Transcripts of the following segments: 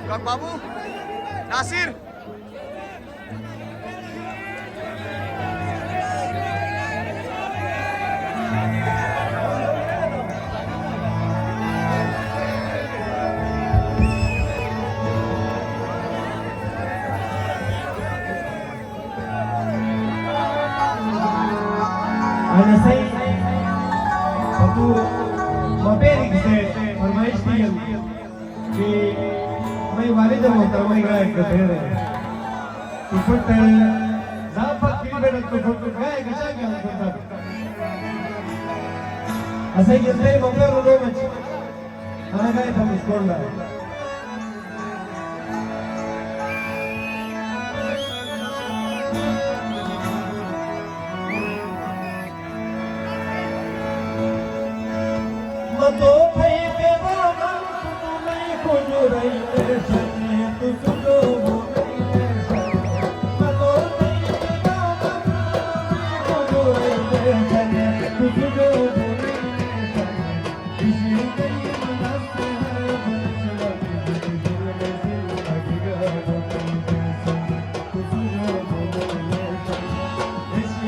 Kang Babu, Nasir. Ana say satu mobil से फरमाइश थी कि मैं वालिद मोहतरमा गाय करते रहे इफट जाफर किलबेड तो फट गाय कशा क्या होता असं येते मोकळा रोडो मच ana गाय पण स्कोरला तो भाई बेवाना तू नहीं खोजो रही तेरे सने तू सुनो हो रही तेरे सने तो भाई बेवाना तू नहीं खोजो रही तेरे सने तू सुनो हो रही तेरे सने किसी नहीं मनाते हैं बचड़ा किसी दिल में दिल लगेगा वो तेरे सने तू सुनो हो रही तेरे सने किसी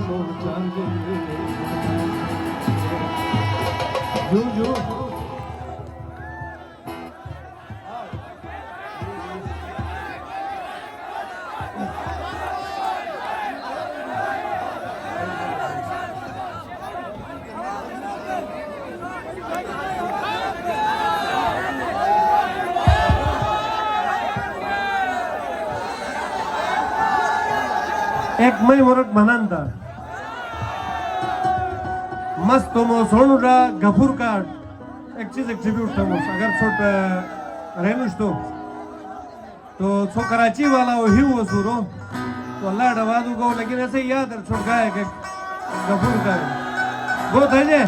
સોનું ચાંદી જોજો एक मै वरक म्हणांता मस्त मो सोनुरा गफूर कार्ड एक चीज एक्सिक्यूट थमो अगर छोट रहनुश तो सो कराची वाला वो ही वो सुरो तो अल्लाह डवादू को लेकिन ऐसे याद है छोट गाय के गफूर कार्ड वो थे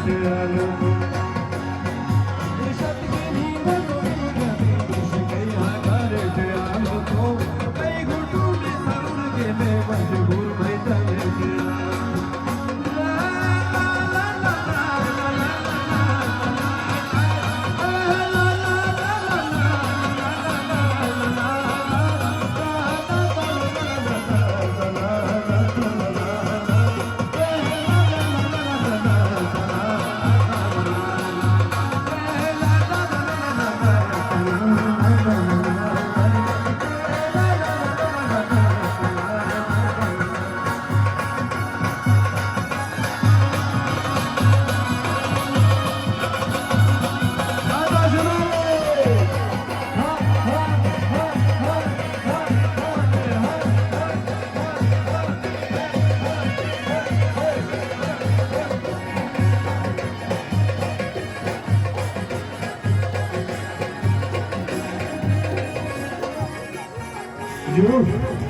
Yeah. You